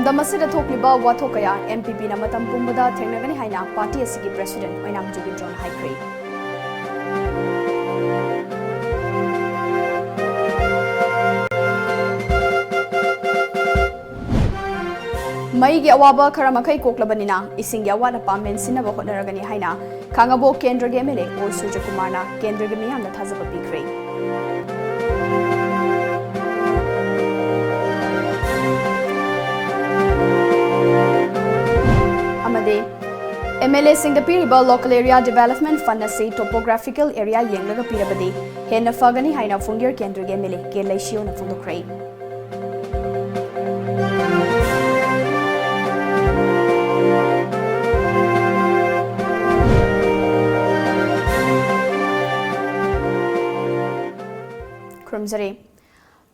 lamdam asida thokliba wathokaya MPP na matam pumbada thengnagani haina party asigi president Pm Manipuri haikre Mai gi awaba kharamakhay koklabanina ising ya wala pamen sinaba hodnaragani haina khangabo kendra ge mele or Surya Kumar na kendra ge miyam na thazaba pikre amade MLA sing the piriba local area development fund na say topographical area yenglaga pirabadi henna fagani haina fungyar kendra ge mele ke laishio na fundokrai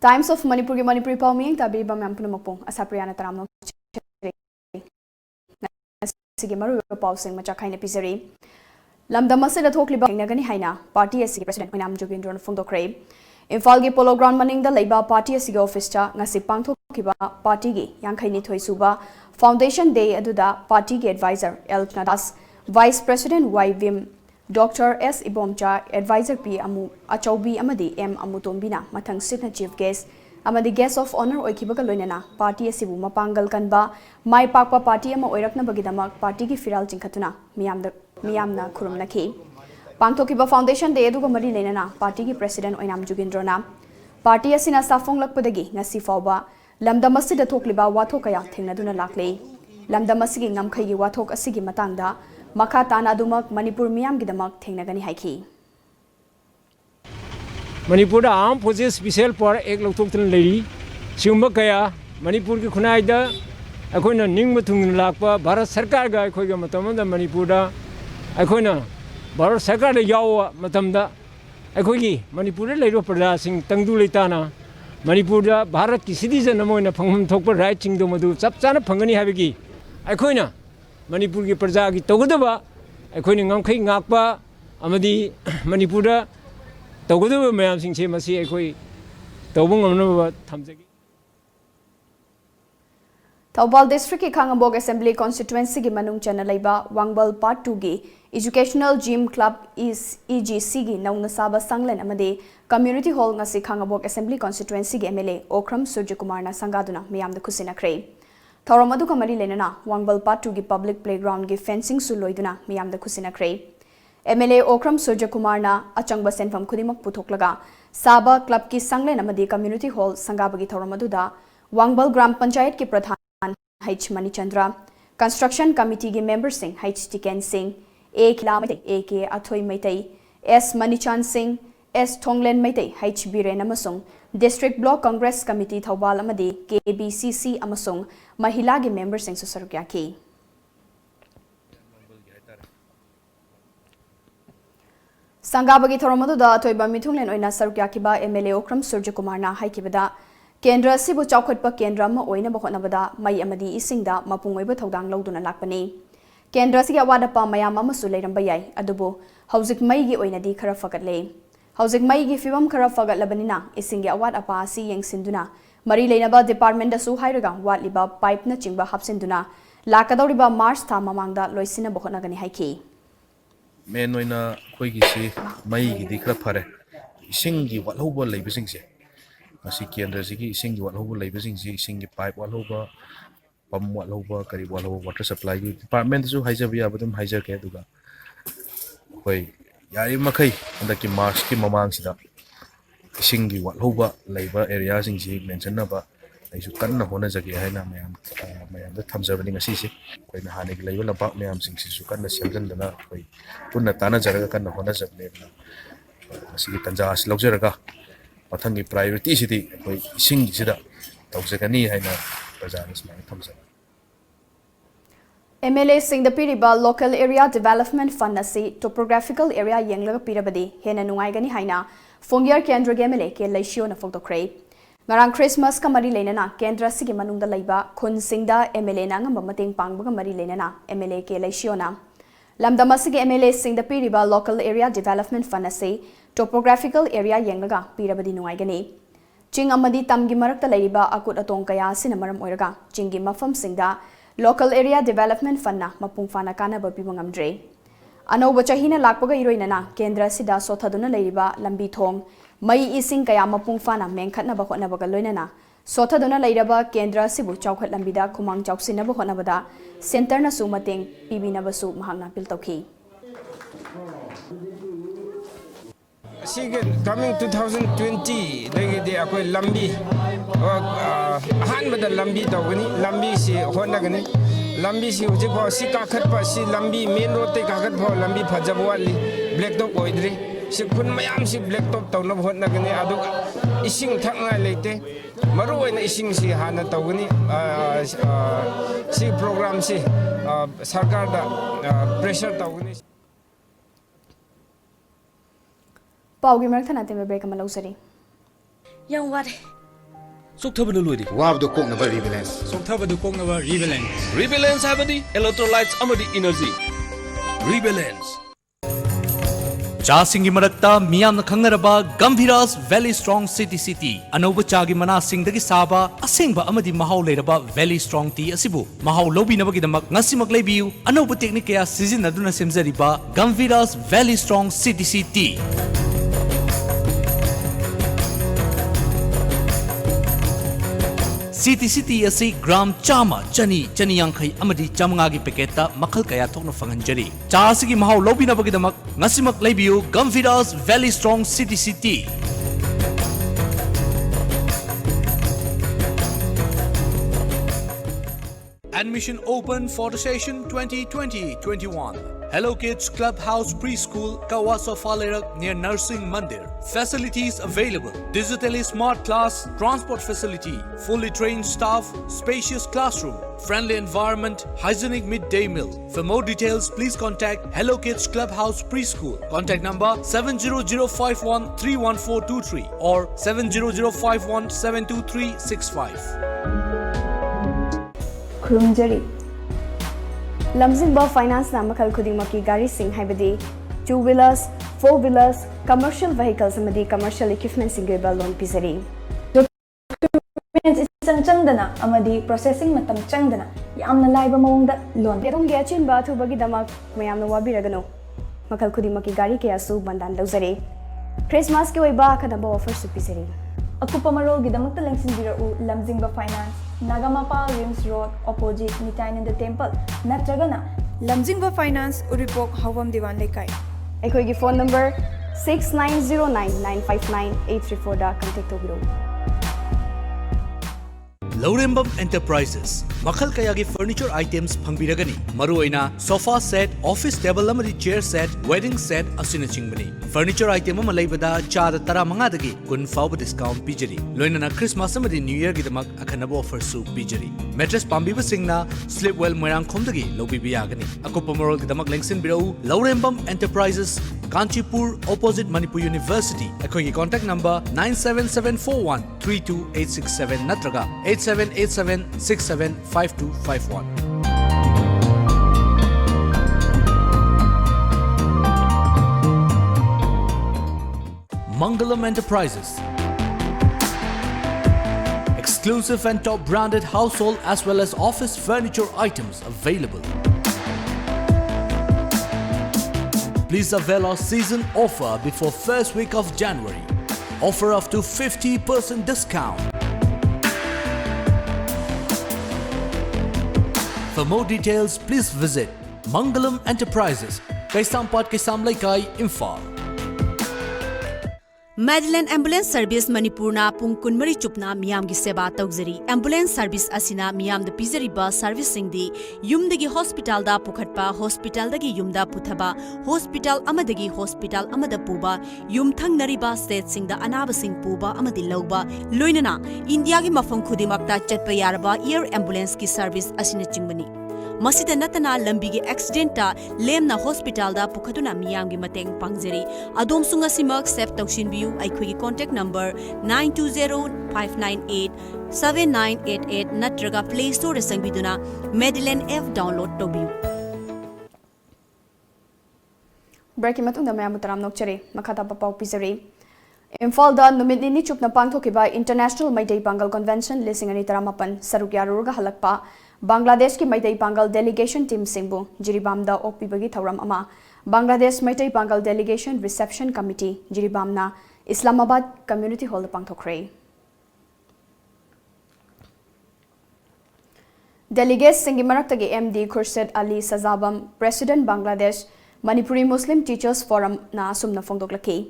Times of Manipur Manipuri Palming tabi ba mam punamakpong ASHAPRIYA na taramno sige maru pausing machakhay na pisari lamdam asida thokliba nagani haina party asigi president Pm Manipuri phongdokre Imphal gi polo ground maning da leiba party asigi office cha ngasi pangthokkiba party gi yangkhai ni thoi suba foundation day aduda party gi advisor L Nadas vice president Y Vim Dr. S. Ibomcha, Advisor P. Amu Achaubi Amadi M. Amutombina, Matang Sitna Chief Guest, Amadi Guest of Honor Oikibaga Loinana, Party Asibu Mapangal Kanba, Mai Pakpa Party Ama Oirakna Bagidamak, Party Ki Firal Jinkatuna, Miyamna Kurumnaki. Pangtokiba Foundation Day Eduga Mari Lenana, Party Ki President Oinam Jugindrona, Party Asina Safong Lakpadagi, Nasi Fauba, Lamdamasi the Tokliba Watokaya, Tinaduna Lakle, Lamdamasi Namkai Watok Asigi Matanda. Makatana dumak Manipur miyam gidamak thengnagani haiki Manipur da armed forces special for ek lokthoktan leiri siumba kaya Manipur ki khunai da akoina ningma thung lakpa Bharat Sarkar ga akhoi ga matam da Manipur da akoina Bharat Sarkar da yaw matam da akhoi gi Manipur da leiro praja sing tangdu leitana Manipur da Bharat ki citizen amoina phangam thokpa right sing do madu chap chana phangani habigi akoina Manipur ki praja ki togodaba akhoi ngamkhai ngakpa amadi Manipur da togodaba mayam sing che masi akhoi tobung amnaba thamjagi Taubal district ki Khangabog assembly constituency ki manung chana laiba Wangbal part 2 gi educational gym club is EGC gi naungna saba sanglen amade community hall ngasi Khangabog assembly constituency gi MLA Okram Surya Kumar na sangaduna miyam da khusina khrei Tauramadu kamari lenana Wangbal part 2 gi public playground gi fencing su loiduna miyam da khusina khrei MLA Okram Surya Kumar na achangba senfam khudimak puthoklaga saba club ki sanglen amade community hall sangabagi Tauramadu da Wangbal gram panchayat ki pradhan H Manichandra construction committee gi member sing H Tiken Singh A Kilamate A K Athoi Maitai S Manichan Singh S Thonglen Maitai H Biren amasung district block congress committee Thaubal amade KBCC amasung mahila gi member sing susarukya ki Sangabagi Tharamadu da Toiba Mithunglen oina sarukya ki ba MLA Okram Surya Kumar na haikibada Kendra sibu chawkhatpa kendra ma oina bahotnabada mai amadi isingda mapungoiba thodang lawduna lakpani Kendra sigi awada pa mayam amasu leiramba yai adubu hauzik mai gi oina di khara fagatle hauzik mai gi fibam khara fagatlabanina isingi awad apa si yengsinduna mari leinaba department da su hairaga watliba pipe na chingba hapsinduna lakadawriba March tha mamangda loisina bahotnagani haiki men oina khoigi si mai gi di khara phare isingi walhoba leibisingse Masi kendra sigi ising walhoba leibising si ising pipe walhoba pam walhoba kari walhoba water supply department su haijabiya badum haijar ke duga hoi yari makai andaki March ki mamang sida ising walhoba leiba area sing si mention na ba aisu kanna hona jage haina mayam da thamjabani ngasi si koi na hanik leiba lampak mayam sing si su kanna semjan dana koi punna tana jaraga kanna hona jable masi tanja as logjaraga Mathangi priority city koi sing sida tawjagani haina prajana smai thamsa MLA sing the piriba local area development fund asi topographical area yenglaga pirabadi hena nungai gani haina fongyar kendra MLA ke laishio na fogdokrai ngarang Christmas ka mari leinana kendra sigi manungda leiba khun singda MLA na ngamba mateng pangbaga mari leinana MLA ke laishio na lamdamasigi MLA sing the piriba local area development fund asi topographical area yenglaga pirabadi nungai gani Ching amadi tamgi marakta laiba akut atong kaya sinamaram oiraga chingi mafam singda local area development fund na mapung fana kana ba pibangamdre. Ano bachahina lakpaga iroinana kendra sida sothaduna laiba lambi thong mai ising kaya mapung fana mengkhatna ba khotna ba loinana sothaduna lairaba kendra sibu chawkhat lambida khumang chawsina ba khotna bada center na su mateng pibina ba su mahangna pil tawki. Coming 2020 lagi di aku lambi ahan benda lambi tahu ni lambi si Honda gani lambi si ujik bawa si kakat pa si lambi main road te kakat bawa lambi pajabwal li black top oidri si kun mayam si black top tahu na Honda gani aduk ising thak ngai lete maru na ising si hana tahu gani si program si sarkar da pressure tahu gani. Paugi marak thana tembe break amalau sari. Yang wade. Soktabadu loidi. Wabdo kong na ba rebalance? Soktabadu kong na ba rebalance? Rebalance habadi electrolytes amadi energy. Rebalance. Chasingi marakta miyamna khangnaraba Gambhiras Valley Strong City anoba chagi mana singdagi saba asengba amadi mahau leiraba Valley Strong tea asibu mahau lobinabagi damak ngasimak leibiu anoba technique ya sizinaduna semzariba Gambhiras Valley Strong City. City asi gram chama chani yankai amadi chamangagi peketa makal kaya thokna fanganjari cha asigi mahau lobina bagidamak ngasimak leibiu Gambhiras Valley Strong City. Admission open for the session 2020-21. Hello Kids Clubhouse Preschool, Kawasa Falerak near Nursing Mandir. Facilities available. Digitally smart class, transport facility, fully trained staff, spacious classroom, friendly environment, hygienic midday meal. For more details, please contact Hello Kids Clubhouse Preschool. Contact number 700513143 or 70051723665. Kurumjari Lamjingba Finance na makal khudimaki gari sing haibadi 2-wheelers, 4-wheelers, commercial vehicles amadi commercial equipment singba loan pizari. Documents isang changdana amadi processing matam changdana yamna laiba mawongda loan. Yatong gyachin ba thu bagi damak mayamna wabiragano makal khudimaki gari kaya su bandan lawzari. Christmas ki oiba khadaba offer su pizari. Akupa marol gidamakta lengsin birau Lamjingba Finance Nagamapa Rims Road opposite Nitainanda Temple Natragana Lamjingba Finance Uripok Havam Diwan Lekai. Ekoigi phone number 6909959834 da contact tobiro. Laurembam Enterprises Makal kayagi furniture items phangbiragani maruoina sofa set, office table amadi chair set, wedding set asina chingbani. Furniture item ama leibada chada tara manga dagi kun fawba discount pijari. Loinana Christmas amadi New Year gidamak akhanaba offer su pijari. Mattress pambiba singna Slipwell Moirang khomdagi lobibi yagani. Akupa moral gidamak lengsin birau Laurembam Enterprises Kanchipur opposite Manipur University. Akoigi contact number 97741 natraga 8787675251. Mangalam Enterprises. Exclusive and top branded household as well as office furniture items available. Please avail our season offer before first week of January. Offer up to 50% discount. For more details, please visit Mangalam Enterprises, Kaisampad Kaisam Laikai, Imphal. Madeline Ambulance Service Manipurna pung kunmari chupna miyam gi seba tawzari. Ambulance service asina miyam da pizariba service singdi yumdagi hospital da pukhatpa, hospital dagi yumda puthaba, hospital amadagi hospital amada puba, yum thangnariba state singda anaba sing puba amadi lawba, loinana India gi mafam khudimakta chatpa yaraba air ambulance ki service asina chingbani. Masida natana lambi gi accident ta lemna hospital da pukhaduna miyam gi mateng pangjari. Adom sunga simak sep tawshin biu aikhoi gi contact number 9205987988 natraga Play Store da sangbiduna Madeline F download tobiu. Breaking matunda mayam taram nokchari makhata papau pizari. Imphal numit nini chupna pangthokiba International Maitei Pangal Convention 2018 saruk yaruruga halakpa Bangladesh ki Maitei Pangal delegation team singbu Jiribamda okpibagi thauram ama Bangladesh Maitei Pangal delegation reception committee Jiribamna Islamabad community hall pangthokre. Delegates singi maraktagi MD Khurshid Ali Sajabam President Bangladesh Manipuri Muslim Teachers Forum na sumna phongdoklaki.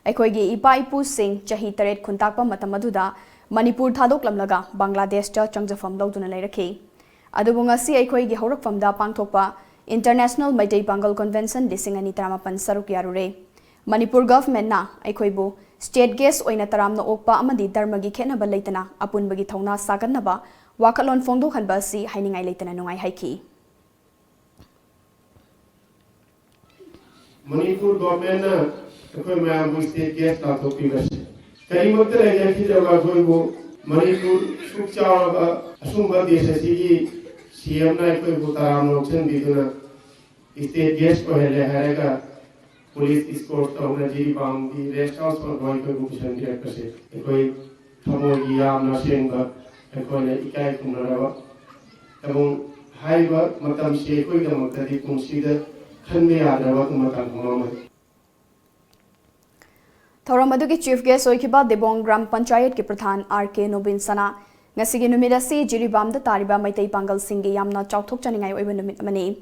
Aikoigi ipa ipu sing chahi taret khuntakpa matamaduda Manipur thadok lamlaga Bangladesh cha changjafam lawduna leiraki. Adubu ngasi aikoigi haurakfamda pangthokpa International Maitei Pangal Convention 2018 saruk yarure. Manipur government na aikoibu state guest oina taramna okpa amadi dharmagi khenaba leitana apunbagi thauna saganaba wakalon phongdokhanba si hainingai leitana nungai haiki. Manipur government na कोई मैं आपको state case ना तो P बस कहीं मत रह जाए कि जब कोई वो मणिपुर सुचाव असुंबा देश की सीएम ना कोई बुताराम नोचन भी तो ना स्टेट केस को है रहेगा पुलिस स्कोर तो ना जी बांग भी रेस्ट हाउस पर कोई बुकिशन किया कैसे कोई थमोगी या ना सेंगा कोई ने इकाई कुमरा रहा तब हाई बार मतलब से कोई का मतलब दी कुंसीदर खंडे आ रहा तो मतलब Kumar Thauramadu Chief Guest Oikiba Debong Gram Panchayat ki Pradhan R.K. Nobin Sana ngasigi numida si Jiribamda tariba Maitei Pangal singi yamna chauthok chaningai oiba numit amani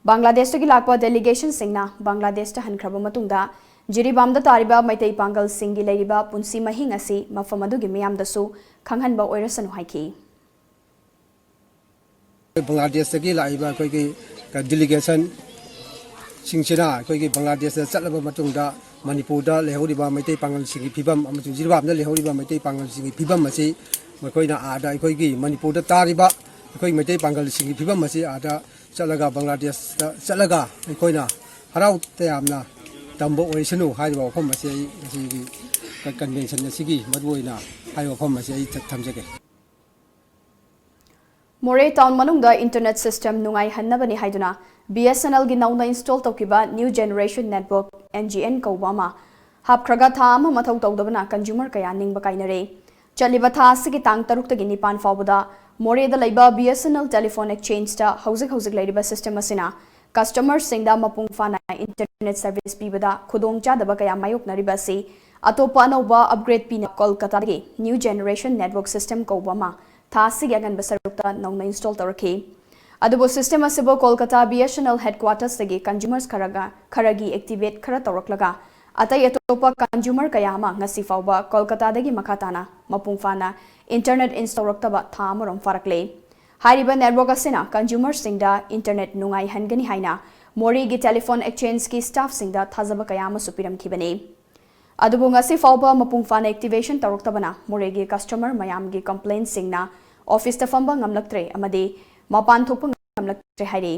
Bangladesh ki lakpa delegation singna Bangladesh ta hankraba matungda Jiribamda tariba Maitei Pangal singi leiriba punsi mahi ngasi mafamadu gi miyamdasu khanghanba oirasanu haiki Bangladesh ki laiba koi ki delegation singchina koi ki Bangladesh chatlaba matungda Manipur da lehoriba Maitei Pangal singi phibam amachung Jiribamda lehoriba Maitei Pangal singi phibam asi makoina ada ikoi gi Manipur da tariba ikoi Maitei Pangal singi phibam asi ada chalaga Bangladesh da chalaga ikoina harau tayamna tambo oisanu haiba phom asi gi convention asigi madwoina haiba phom asi thamjage Moray town manungda internet system nungai hannabani haiduna BSNL gi nauna install tawkiba new generation network NGN kawama hapkhraga tha ama mathau tawdabana consumer kaya ningba kainare chaliba tha asigi tang taruk tagi nipan fawbada Moray da laiba BSNL telephone exchange ta hauzik laiba system asina customers singda mapung fana internet service pibada khudong chadaba kaya mayok nariba si atopa anauba upgrade pina Kolkata gi new generation network system kawama tha asigi agan basarukta nauna install tawraki Adubo system asibo Kolkata BSNL headquarters tagi consumers karagi activate khara tawraklaga atai atopa consumer kayama ngasi fawba Kolkata dagi makhatana mapung fana internet install raktaba tha amarom farakle hariba network asina consumer singda internet nungai hangani haina Moray gi telephone exchange ki staff singda thazaba kayama supiram khibane adubo ngasi fawba mapung fana activation tawraktabana Moray gi customer mayam gi complaint singna office ta famba ngamlaktre amade Mapan thokpa ngamlaktre hairi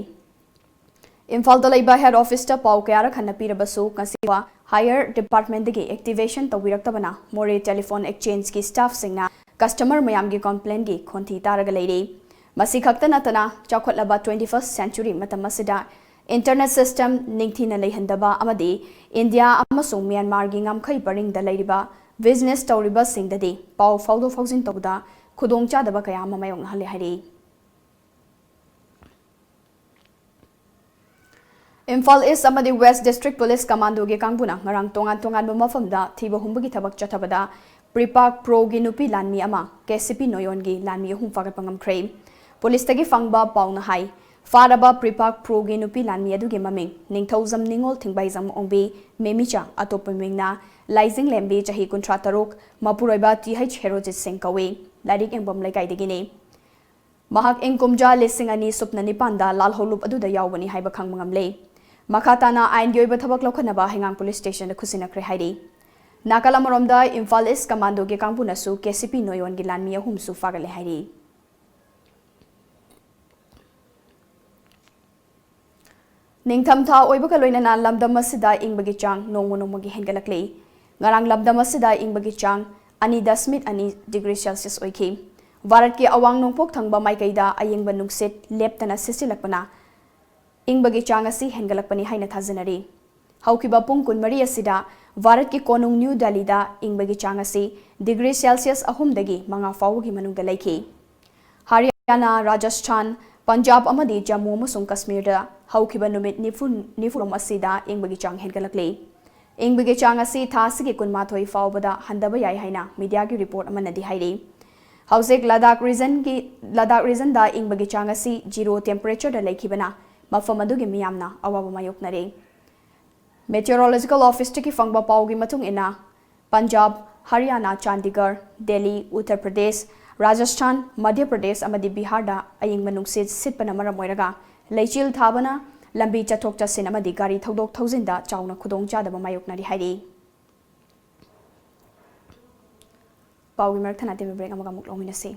Imphal da laiba head office ta pau kayara khanna pirabasu kasiwa higher department dagi activation tawiraktabana Moray telephone exchange ki staff singna customer mayam gi complaint gi khonthi taraga leire masi khakta natana chakhotlaba 21st century matamasida internet system ningthina leihandaba amadi India amasung Myanmar gi ngamkhai paring da leiriba business tawriba singdadi pau fawdo fawjin tawda khudong chadaba kaya mamayong hale hari Imphal East amadi West District Police Commando gi kangbuna ngarang tongan mafamda thiba humbagi thabak chathabada Pripak Pro gi nupi lanmi ama KCP Noyon gi lanmi hum fagat pangam khrei Police tagi fangba pauna hai faraba Pripak Pro gi nupi lanmi adu gi maming ningthauzam ningol thingbaizam ongbi memicha atopamingna Laizing Lembi chahi kuntra taruk mapuroiba TH Herojit Singh kawe larik engbom laikai digini Mahak engkumja lesingani supnani panda lal holup adu da yawani haiba khangmangam le Makhatana ain gyoiba thabak lokhanaba hengang police station da khusinakre hairi Nakala maromda Imphal East Commando ge kangpuna su KCP Noyon gi lanmi ahum su fagale hairi Ningtham tha oiba ka loinana lamdam asida ingbagi chang nongmonongmagi hengalakle ngarang lamdam asida ingbagi chang 2.2 degree Celsius oiki Bharat ki awang nongpok thangba maikaida ayengba nungsit leptana sisilakpana ingbagi chang asi hengalakpani haina thajanari Haukiba pung kunmari asida Bharat ki konung New Delhi da ingbagi chang asi degree Celsius ahumdagi manga fawgi manungda laiki. Haryana, Rajasthan, Punjab amadi Jammu amasung Kashmir da haukiba numit nifurom asida ingbagi chang hengalakli. Ingbagi chang asi thasigi kunmathoi fawbada handaba yai haina media ki report amanadi hairi. Hausik Ladakh region da ingbagi chang asi 0 temperature da laikibana mafam adugi miyamna awaba mayoknare. Meteorological Office ki fangba paugi matung ina Punjab, Haryana, Chandigarh, Delhi, Uttar Pradesh, Rajasthan, Madhya Pradesh amadi Bihar da aying manungsit sitpana maram oiraga leichil thabana lambi chathok chasin amadi gari thodok thousand da chauna khudong chadaba mayoknari hairi. Paugi marak thana TV break amaga muk lominasi.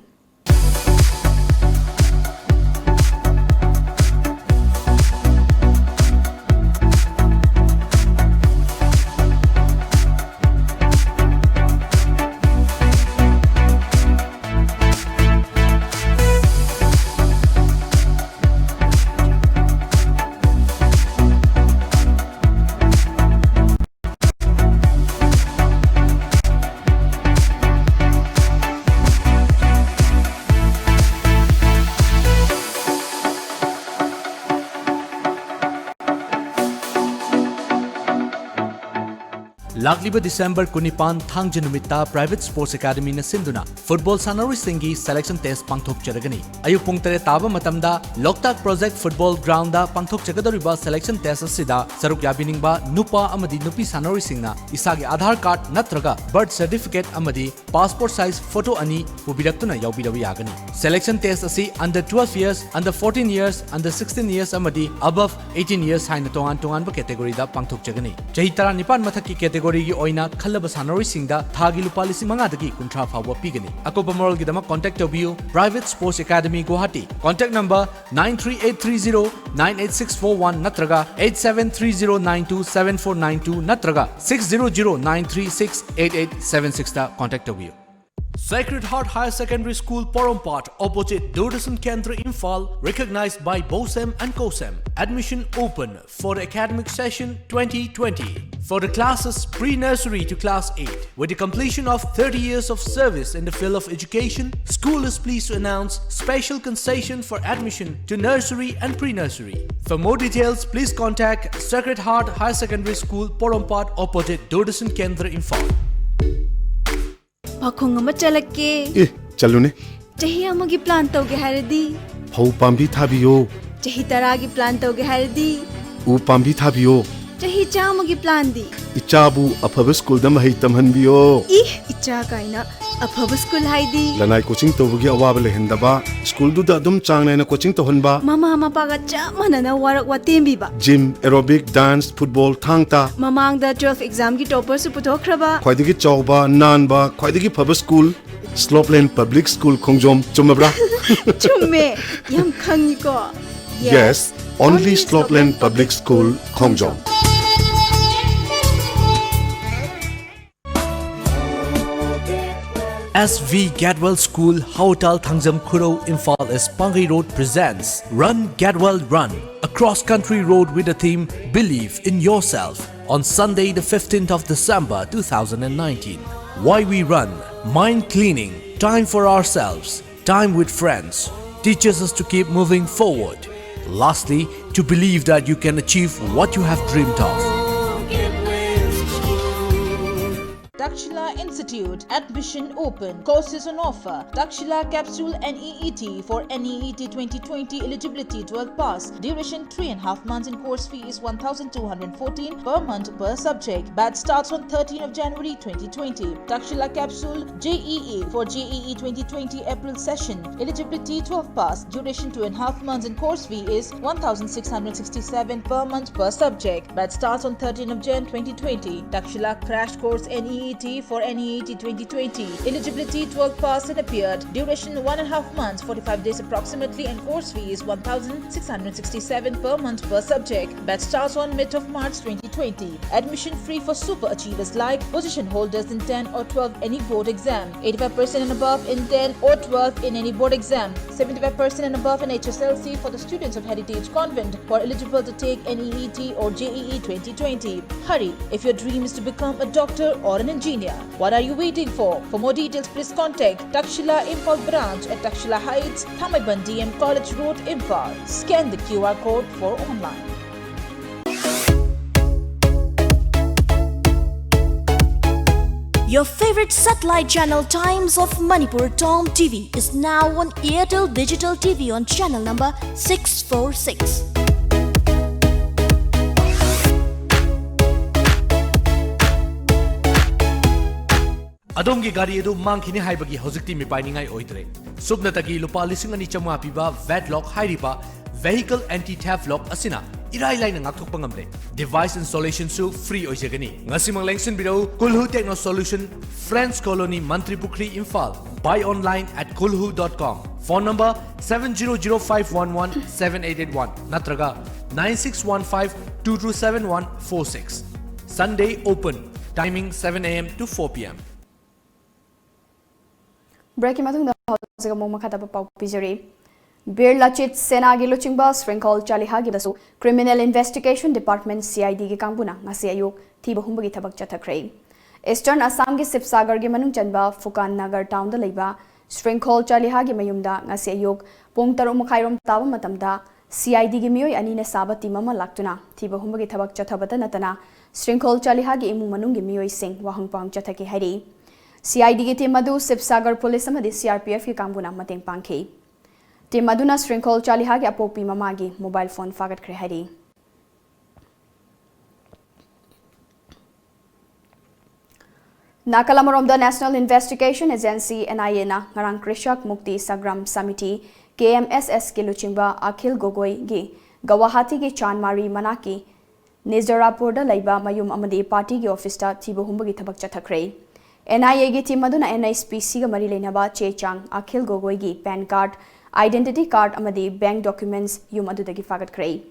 Lagliba December Kunipan Thangja Numita Private Sports Academy na sinduna Football Sanaroi Singi Selection Test Pangthok Jaragani. Ayuk pung tere taba matamda Loktak Project Football Ground da Pangthok Jagadoriba Selection Test asida saruk yabiningba nupa amadi nupi sanaroi singna isagi Aadhaar Card natraga Birth Certificate amadi Passport Size Photo ani pubiraktuna yaubidawi yagani. Selection Test asi under 12 years, under 14 years, under 16 years amadi above 18 years haina tongan ba category da Pangthok Jagani. Chahi tara nipan mathaki category gi oina khallaba sanaroi singda thagi lupa lising manga dagi kuntra fawa pigani. Akopa moral gi dama contact tobiu Private Sports Academy Guwahati. Contact number 93830-98641 natraga 8730927492 natraga 600-936-8876 da contact tobiu. Sacred Heart Higher Secondary School Porompat opposite Doordasan Kendra Imphal, recognized by BOSEM and COSEM. Admission open for the academic session 2020 for the classes pre-nursery to class 8. With the completion of 30 years of service in the field of education, school is pleased to announce special concession for admission to nursery and pre-nursery. For more details, please contact Sacred Heart Higher Secondary School Porompat opposite Doordasan Kendra Imphal. Pakhong ama chalake. Chalune. Chahi amagi plan tawge haradi. Phau pambi thabiyo. Chahi taragi plan tawge haradi. U pambi thabiyo. Chahi chamagi plan di. Ichabu afaba school da mahai tamhanbiyo. Icha kaina afaba school haidi. Lanai coaching tawgi awaba lehendaba. School du da dum changnaina coaching tawhanba. Mama paga chamana na warak watembi ba. Gym, aerobic, dance, football thangta. Mamang da 12 exam ki topper su putokhraba. Khwaidagi chawba, nanba, khwaidagi phaba school. Slopeland Public School Khongjom chumabra. Chumme yam khangi ko. Yes, only Slopeland Public School Khongjom. SV Gadwell School, Hautal Thangjam Khuro, Imphal S. Pangai Road presents Run Gadwell Run, a cross-country road with the theme Believe in Yourself on Sunday the 15th of December 2019. Why we run? Mind cleaning, time for ourselves, time with friends, teaches us to keep moving forward. Lastly, to believe that you can achieve what you have dreamed of. Dakshila Institute, admission open, courses on offer. Dakshila Capsule NEET for NEET 2020 eligibility 12 pass. Duration 3.5 months and course fee is 1,214 per month per subject. Batch starts on 13th of January 2020. Dakshila Capsule JEE for JEE 2020 April session. Eligibility 12 pass. Duration 2.5 months and course fee is 1,667 per month per subject. Batch starts on 13th of Jan 2020. Dakshila Crash Course NEET NEET for NEET 2020. Eligibility 12 pass and appeared. Duration 1.5 months, 45 days approximately, and course fee is 1,667 per month per subject. Batch starts on mid of March 2020. Admission free for super achievers like position holders in 10 or 12 any board exam, 85% and above in 10 or 12 in any board exam, 75% and above in HSLC for the students of Heritage Convent who are eligible to take NEET or JEE 2020. Hurry if your dream is to become a doctor or an engineer. What are you waiting for? For more details, please contact Takshila Imphal branch at Takshila Heights, Thamaiban DM College Road, Imphal. Scan the QR code for online. Your favorite satellite channel Times of Manipur TOMTV is now on Airtel Digital TV on channel number 646. Adom gi gari edu mangkhini haibagi hojikti mi painingai oidre. Subnatagi lupa lising ani chamwa piba VAT lock hairiba vehicle anti-theft lock asina irai laina ngakthokpa ngamle. Device installation su free oijagani. Ngasimang lengsin biro Kulhu Techno Solution, Friends Colony, Mantri Pukri, Imphal. Buy online at kulhu.com. Phone number 7005117881 natraga 9615227146. Sunday open. Timing 7 a.m. to 4 p.m. Breaking matungda hausiga mong makataba pau pizari. Bir Lachit Senagi Luchingba Sprinkle Chalihagi dasu Criminal Investigation Department CID gi kangbuna ngasi ayuk thiba humbagi thabak chathakre. Eastern Assam gi Sipsagar gi manung chanba Fukan Nagar town da leiba Sprinkle Chalihagi mayumda ngasi ayuk pung 3:30 taba matamda CID gi miyoi ani na sabati mama laktuna thiba humbagi thabak chathabata natana Sprinkle Chalihagi imung manung gi miyoi sing wahang pang chathaki hari. CID gi team adu Sipsagar Police amadi CRPF gi kangbuna mateng pangkhi. Team Maduna Sprinkle Chalihagi apopi mamagi mobile phone fagat kre hari. Nakalamaromda National Investigation Agency NIA na ngarang Krishak Mukti Sagram Samiti KMSS ki luchingba Akhil Gogoi gi Guwahati gi Chanmari Manaki Nizarapur da laiba mayum amadi party gi office ta thiba humbagi thabak chathakre. NIA gi team Maduna NISPC ga mari leinaba Chechang Akhil Gogoi gi PAN card Identity card amadi bank documents yum adudagi fagat krei.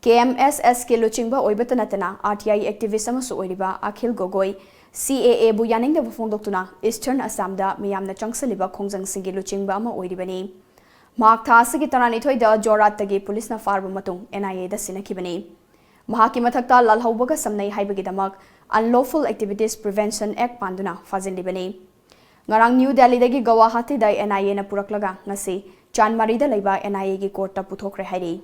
KMSS ke luchingba oibata natana RTI activist amasu oiriba Akhil Gogoi CAA bu yaning da phongdoktuna Eastern Assam da miyamna changsaliba khongjang singi luchingba ama oiribani. Mak thasi gi tarani thoi da Jorat tagi police na farba matung NIA da sinakibani. Mahaki mathakta lalhaubaga samnai haibagi damak Unlawful Activities Prevention Act panduna fazindibani. Ngarang New Delhi dagi Guwahati da NIA na puraklaga ngasi Chanmari da laiba NIA gi court ta puthokre hari.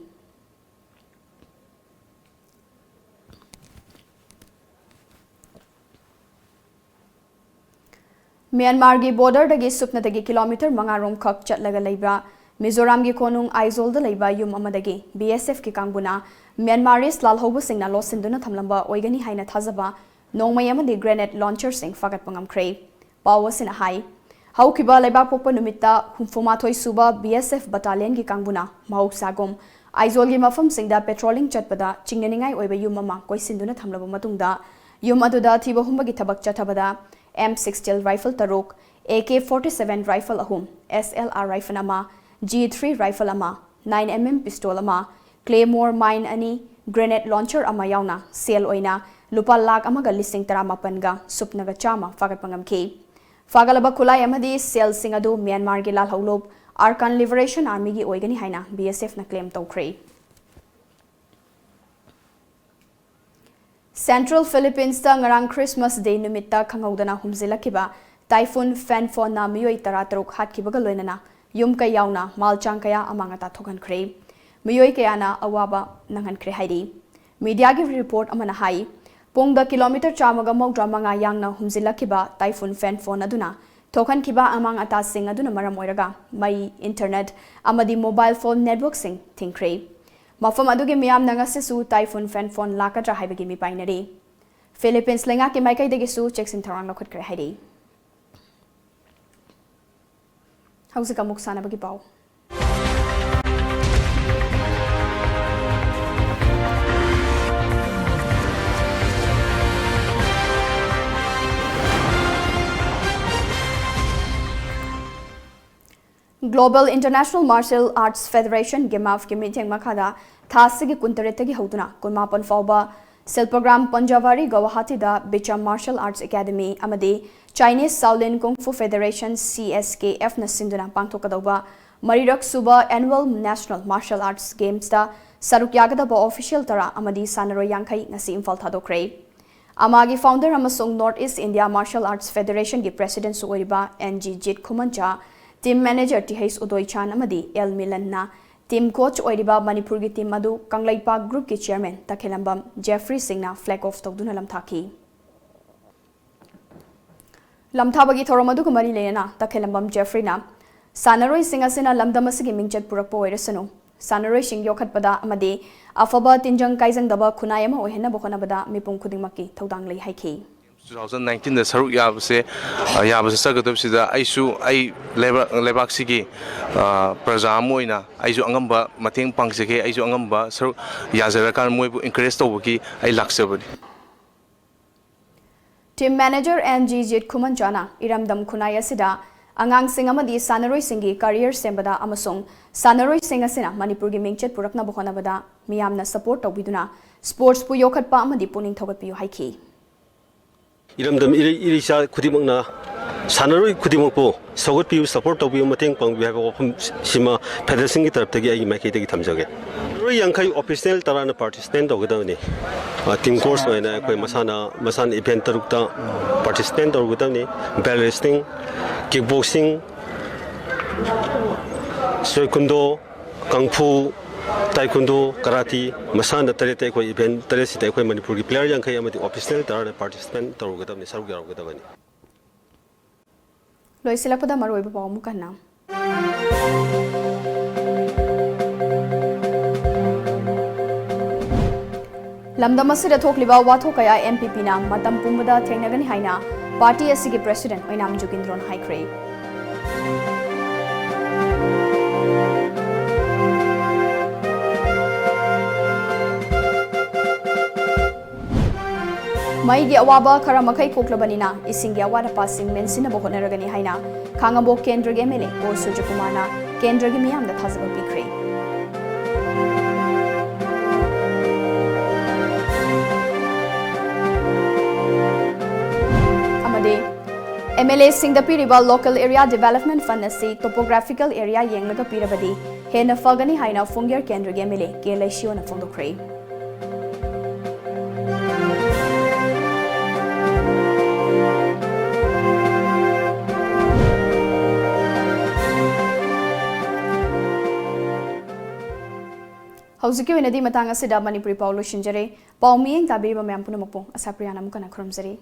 Myanmar gi border dagi supna dagi kilometer mangarom khak chatlaga laiba Mizoram gi konung Aizol da laiba yum amadagi BSF ki kangbuna Myanmaris lalhobu singna losinduna thamlamba oigani haina thazaba nongmai amadi grenade launcher sing fagat pangam kre pawasina hai Haukiba laiba popa numita humfumathoi suba BSF battalion gi kangbuna mahuk sagom Aizol gi mafam singda patrolling chatpada chingnaningai oiba yum ama koisinduna thamlaba matungda yum aduda thiba humbagi thabak chathabada M16 rifle taruk AK47 rifle ahum SLR rifle ama G3 rifle ama 9mm pistol ama Claymore mine ani grenade launcher ama yauna sale oina lupa lakh amaga lising 18 ga supnaga chama fagat pangam ki Fagalaba Kulai Amadi Sel Singadu Myanmar gi Lal Haulob Arkan Liberation Army gi oigani haina BSF na claim tawkre. Central Philippines ta ngarang Christmas Day numitta khangaudana humzilakiba Typhoon Fanfon na miyoi tarataruk hatkibaga loinana yum ka yauna malchang kaya amangata thogan kre. Miyoi kaya na awaba nangan kre haidi. Media gi report amana hai Pongda kilometer chamaga mogdra manga yangna humzilakiba Typhoon Fanfon aduna thokan kiba amang ata sing aduna maram oiraga mai internet amadi mobile phone network sing thingkre mafam aduge miyam nangase su Typhoon Fanfon lakadra haibagi mi painari Philippines lenga ki maikai degi su checks in tharang lokhot kre haidi hausika muksana bagi pau Global International Martial Arts Federation GIMAF ki meeting makhada thasigi kuntaretagi hoduna kunmapan fauba Silpagram Panjavari Guwahati da Bicham Martial Arts Academy amadi Chinese Shaolin Kung Fu Federation CSKF na sinduna pangthokadauba Marirak Suba Annual National Martial Arts Games da saruk yagadaba official tara amadi sanaro yankai ngasi imphal thadokre amagi founder amasong North East India Martial Arts Federation gi president suoriba NG Jit Khumancha team manager TH Udoichan amadi L Milan na team coach oiriba Manipur gi team adu Kanglaipa group ki chairman Takhelambam Jeffrey Singh na flag off tawduna lamthaki lamthabagi thoromadu kumari lena Takhelambam Jeffrey na sanaroi singasina lamdamasigi mingchat purakpo oirasanu sanaroi sing yokhatpada amadi afaba tinjang kaijang daba khunayama ohena bokhanabada mipum khudingmaki thodang lei haiki 2019 da saruk yabase sagadabsida aisu ai lebak sigi praja moina aisu angamba mateng pangsege aisu angamba saruk yazarakan moibu encourage tawbaki ai laksabani team manager NG Jit Khumanchana iramdam khunaya sida angang sing amadi sanaroi singi career sembada amasong sanaroi singasina Manipur gi mingchet purakna bokhanabada miyamna support tawbiduna sports pu yokhatpa amadi puning thogatpiyu haiki iramdam irisa khudimangna sanaroi khudimangpo saugotpiyu support tawbiyu mateng pangbiha ko sima federation gi taraptagi ai maikei tagi thamjage roi yankai official tarana participant tawgadawni team course oina koi masan event tarukta participant tawgadawni balancing kickboxing taekwondo kung fu taekwondo karate masana tarete koi event taresi tai koi Manipur gi player yang kai amati official tarana participant tawgadawni saruk yarawgadawni loiselapada maroiba pawmu kanna lamdamasida thokliba wathokaya MPP na matam pumbada thengnagani haina party asigi president oinam Jugindron haikre maigi awaba khara makai koklabanina isingi awada passing mensina bohonaragani haina khangabo kendra ge mele o sujukumana kendra gi miyam da thazaba pikre MLA Singda Piriba Local Area Development Fund asi topographical area yenglaga pirabadi hena fagani haina fungyar kendra ge MLA Kelashio na fondokre Hauziki wenadi matang asida Manipuri Paulo Shinjare Paumiyeng tabiriba mayam punamakpo ASHAPRIYA namukana khurumjare